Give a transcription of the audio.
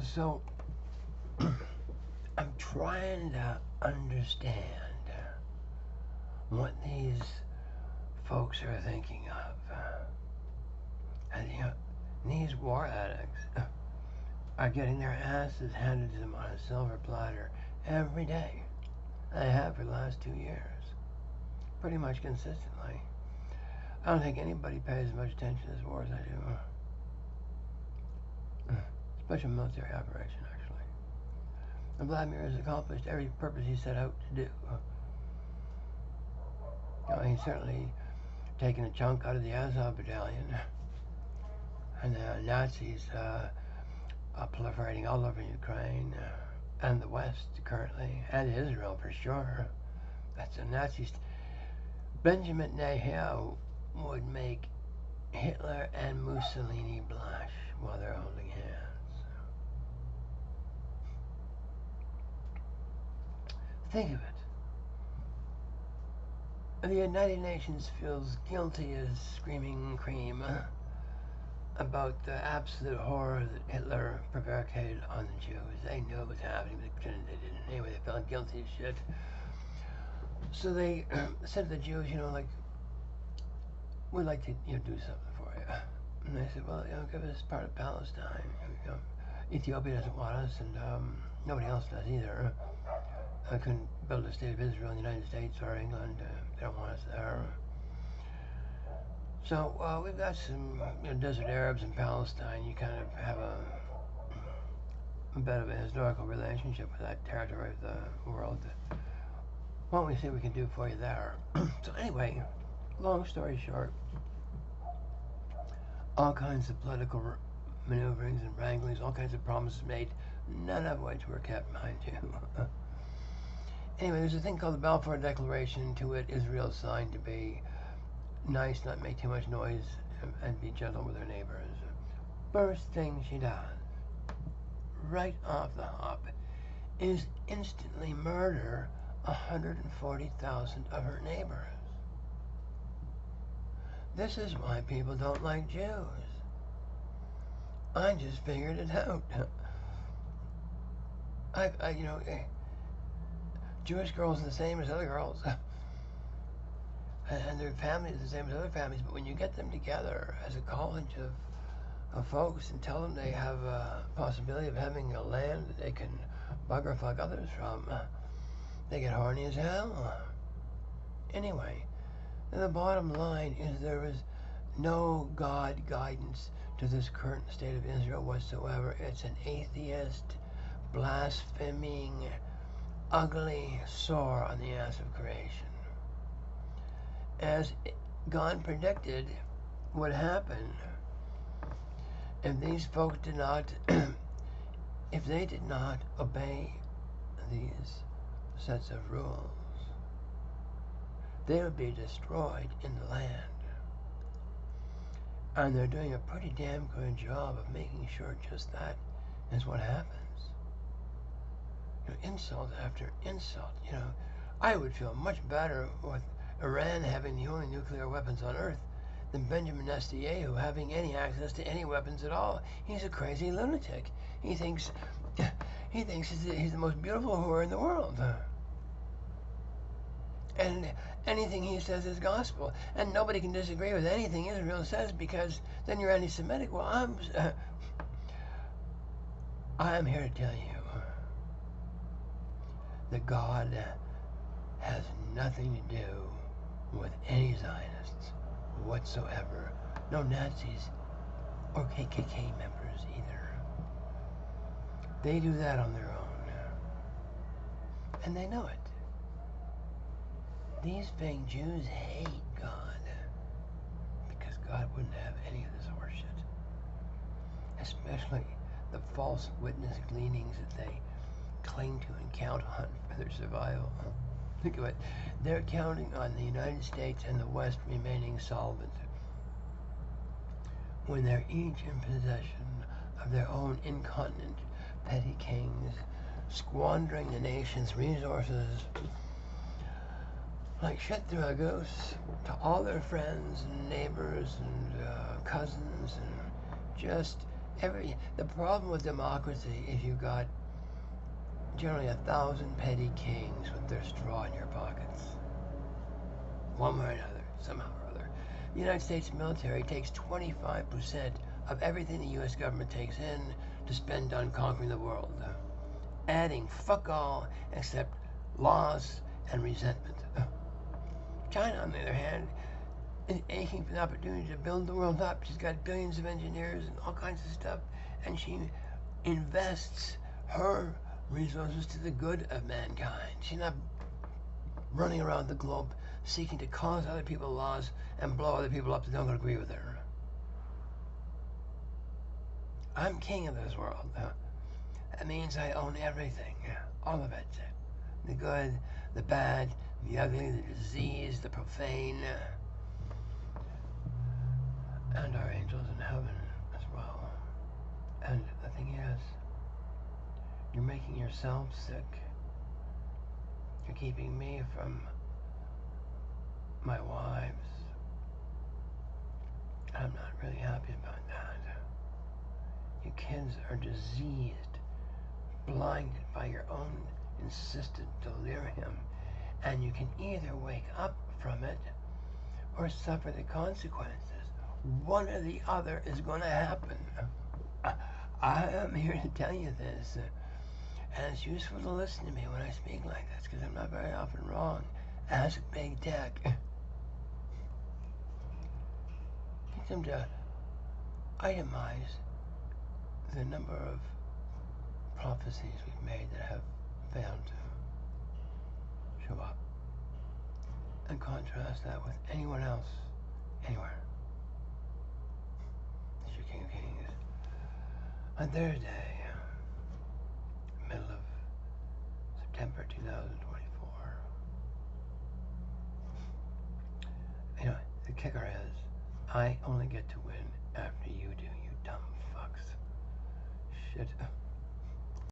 So, I'm trying to understand what these folks are thinking of. And these war addicts are getting their asses handed to them on a silver platter every day. They have for the last 2 years. Pretty much consistently. I don't think anybody pays as much attention to this war as I do. Special military operation, actually. And Vladimir has accomplished every purpose he set out to do. He's certainly taken a chunk out of the Azov battalion. And the Nazis proliferating all over Ukraine and the West currently, and Israel for sure. That's the Nazis. Benjamin Netanyahu would make Hitler and Mussolini blush while they're holding hands. Think of it. The United Nations feels guilty as screaming cream about the absolute horror that Hitler prevaricated on the Jews. They knew it was happening, but they didn't. Anyway, they felt guilty as shit. So they said to the Jews, we'd like to do something for you. And they said, well, give us part of Palestine. Ethiopia doesn't want us, and nobody else does either. I couldn't build a state of Israel in the United States or England. They don't want us there. So we've got some desert Arabs in Palestine. You kind of have a bit of a historical relationship with that territory of the world. Why don't we see what we can do for you there? So anyway, long story short, all kinds of political maneuverings and wranglings, all kinds of promises made, none of which were kept, mind you. Anyway, there's a thing called the Balfour Declaration. To it, Israel signed to be nice, not make too much noise, and be gentle with her neighbors. First thing she does, right off the hop, is instantly murder 140,000 of her neighbors. This is why people don't like Jews. I just figured it out. Jewish girls are the same as other girls. And their families are the same as other families, but when you get them together as a college of folks and tell them they have a possibility of having a land that they can bugger fuck others from, they get horny as hell. Anyway, the bottom line is there is no God guidance to this current state of Israel whatsoever. It's an atheist, blaspheming, ugly sore on the ass of creation. As God predicted would happen if these folks did not, if they did not obey these sets of rules, they would be destroyed in the land. And they're doing a pretty damn good job of making sure just that is what happens. Insult after insult. I would feel much better with Iran having the only nuclear weapons on Earth than Benjamin Netanyahu having any access to any weapons at all. He's a crazy lunatic. He thinks he's the most beautiful whore in the world. And anything he says is gospel. And nobody can disagree with anything Israel says because then you're anti-Semitic. Well, I'm here to tell you that God has nothing to do with any Zionists whatsoever. No Nazis or KKK members either. They do that on their own. And they know it. These fake Jews hate God because God wouldn't have any of this horseshit. Especially the false witness gleanings that they cling to and count on for their survival. Think of it. They're counting on the United States and the West remaining solvent when they're each in possession of their own incontinent petty kings, squandering the nation's resources like shit through a goose to all their friends and neighbors and cousins, and just The problem with democracy is you got generally 1,000 petty kings with their straw in your pockets. One way or another, somehow or other. The United States military takes 25% of everything the U.S. government takes in to spend on conquering the world, adding fuck all except loss and resentment. China, on the other hand, is aching for the opportunity to build the world up. She's got billions of engineers and all kinds of stuff, and she invests her resources to the good of mankind. She's not running around the globe seeking to cause other people loss and blow other people up that don't agree with her. I'm king of this world. That means I own everything, all of it. The good, the bad, the ugly, the disease, the profane, and our angels in heaven as well. And the thing is, you're making yourself sick. You're keeping me from my wives. I'm not really happy about that. You kids are diseased, blinded by your own insistent delirium, and you can either wake up from it or suffer the consequences. One or the other is going to happen. I am here to tell you this, and it's useful to listen to me when I speak like this, because I'm not very often wrong. Ask Big Tech. Get them to itemize the number of prophecies we've made that have failed to show up, and contrast that with anyone else, anywhere. It's your King of Kings. On Thursday, middle of September 2024. Anyway, the kicker is, I only get to win after you do, you dumb fucks. Shit.